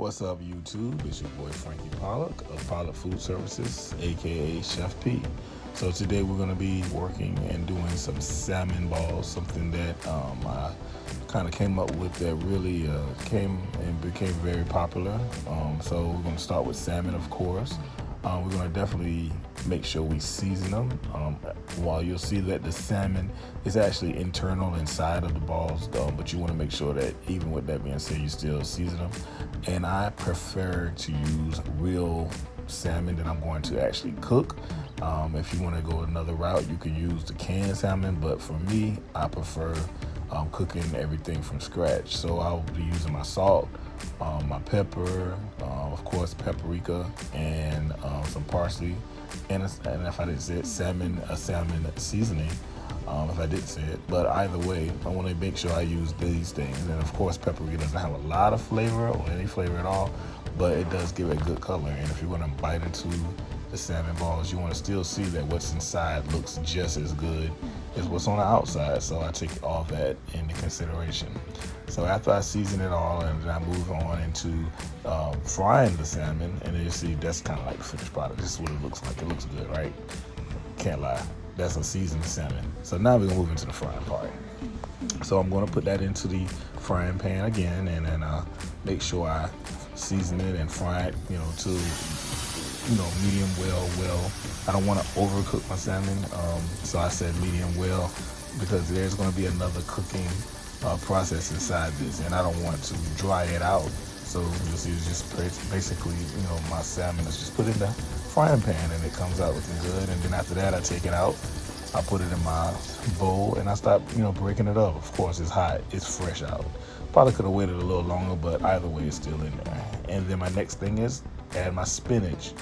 What's up, YouTube? It's your boy Frankie Pollock of Pollock Food Services, aka Chef P. So today we're going to be working and doing some salmon balls, something that I kind of came up with that really came and became very popular. So we're going to start with salmon, of course. We're going to definitely make sure we season them. While you'll see that the salmon is actually internal inside of the balls, but you want to make sure that even with that being said, you still season them. And I prefer to use real salmon that I'm going to actually cook. If you want to go another route, you can use the canned salmon, but for me, I prefer cooking everything from scratch. So I'll be using my salt, my pepper, of course paprika, and some parsley, and if I didn't say it, a salmon seasoning, if I did say it. But either way, I want to make sure I use these things. And of course, paprika doesn't have a lot of flavor or any flavor at all, but it does give it a good color. And if you want to bite into the salmon balls, you want to still see that what's inside looks just as good as what's on the outside. So I take all that into consideration. So after I season it all, and then I move on into frying the salmon, and then you see that's kind of like the finished product. This is what it looks like. It looks good, right? Can't lie. That's a seasoned salmon. So now we're gonna move into the frying part. So I'm gonna put that into the frying pan again, and then make sure I season it and fry it, to medium well. I don't want to overcook my salmon, so I said medium well because there's going to be another cooking process inside this, and I don't want to dry it out. So you'll see it's just basically, my salmon is just put in the frying pan and it comes out looking good. And then after that, I take it out, I put it in my bowl, and I start, breaking it up. Of course, it's hot, it's fresh out. Probably could have waited a little longer, but either way, it's still in there. And then my next thing is add my spinach.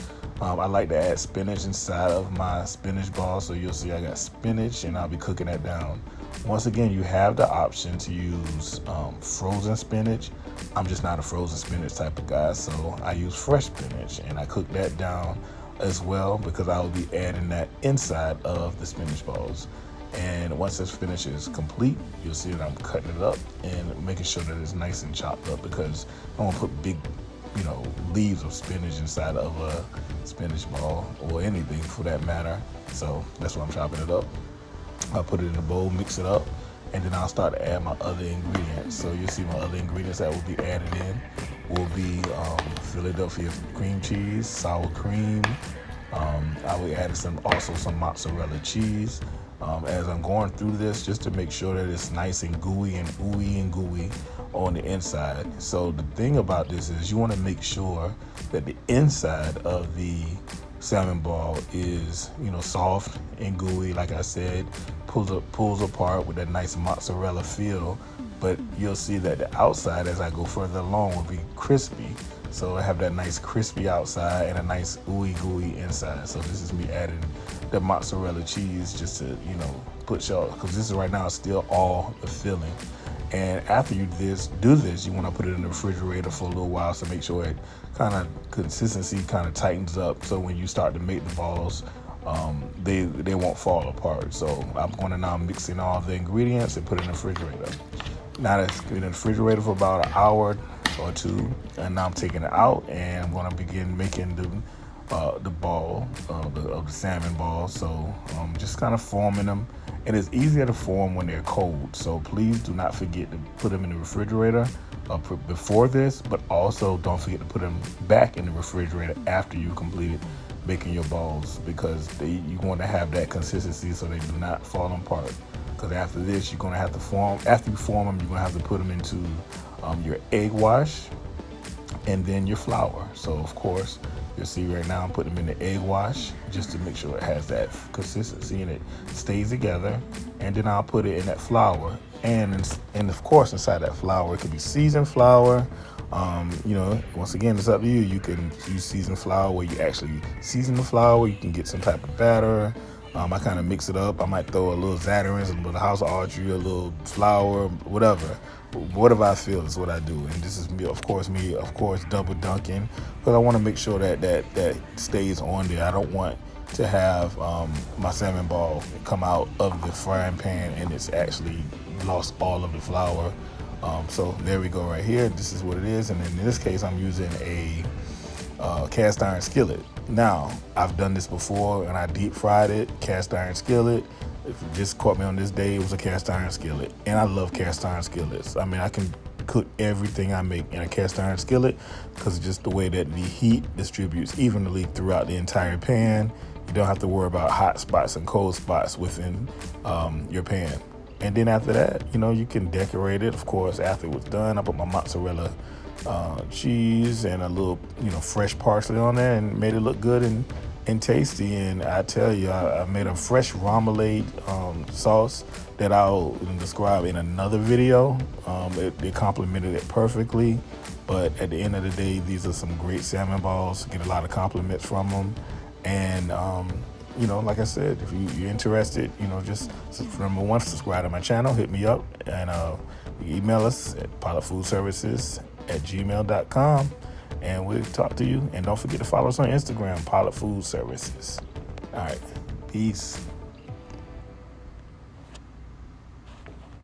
I like to add spinach inside of my spinach ball, so you'll see I got spinach, and I'll be cooking that down. Once again, you have the option to use frozen spinach. I'm just not a frozen spinach type of guy, so I use fresh spinach, and I cook that down as well because I will be adding that inside of the spinach balls. And once this spinach is complete, you'll see that I'm cutting it up and making sure that it's nice and chopped up because I don't want to put big leaves of spinach inside of a spinach ball or anything for that matter. So that's why I'm chopping it up. I'll put it in a bowl, mix it up, and then I'll start to add my other ingredients. So you'll see my other ingredients that will be added in will be Philadelphia cream cheese, sour cream. I will add some mozzarella cheese. As I'm going through this, just to make sure that it's nice and gooey and ooey and gooey on the inside. So the thing about this is you want to make sure that the inside of the salmon ball is, soft and gooey, like I said, pulls apart with that nice mozzarella feel. But you'll see that the outside, as I go further along, will be crispy. So I have that nice crispy outside and a nice ooey gooey inside. So this is me adding the mozzarella cheese just to, put y'all, because this is right now still all the filling. And after you do this, you want to put it in the refrigerator for a little while to make sure it kind of consistency kind of tightens up. So when you start to make the balls, they won't fall apart. So I'm going to now mix in all the ingredients and put it in the refrigerator. Now that's been in the refrigerator for about an hour or two, and now I'm taking it out and I'm going to begin making the ball of the salmon ball. So just kind of forming them, and it's easier to form when they're cold. So please do not forget to put them in the refrigerator before this, but also don't forget to put them back in the refrigerator after you completed making your balls, because you want to have that consistency so they do not fall apart. Because after this, you're going to have to after you form them, you're going to have to put them into your egg wash and then your flour. So of course, you'll see right now I'm putting them in the egg wash just to make sure it has that consistency and it stays together. And then I'll put it in that flour. And of course, inside that flour, it could be seasoned flour. Once again, it's up to you. You can use seasoned flour where you actually season the flour. You can get some type of batter. I kind of mix it up. I might throw a little Zatarain's, a little House of Archery, a little flour, whatever. Whatever I feel is what I do. And this is me, of course, double dunking, because I want to make sure that stays on there. I don't want to have my salmon ball come out of the frying pan and it's actually lost all of the flour So there we go right here. This is what it is. And in this case, I'm using a cast iron skillet. Now, I've done this before and I deep fried it, cast iron skillet. If you just caught me on this day, it was a cast iron skillet. And I love cast iron skillets. I mean, I can cook everything I make in a cast iron skillet because just the way that the heat distributes evenly throughout the entire pan. You don't have to worry about hot spots and cold spots within your pan. And then after that, you can decorate it. Of course, after it was done, I put my mozzarella cheese and a little, fresh parsley on there and made it look good and tasty. And I tell you, I made a fresh remoulade sauce that I'll describe in another video. It complemented it perfectly. But at the end of the day, these are some great salmon balls. Get a lot of compliments from them. And like I said, if you're interested, just number one, subscribe to my channel, hit me up, and email us at pilotfoodservices@gmail.com, and we'll talk to you. And don't forget to follow us on Instagram, Pilot Food Services. All right, peace.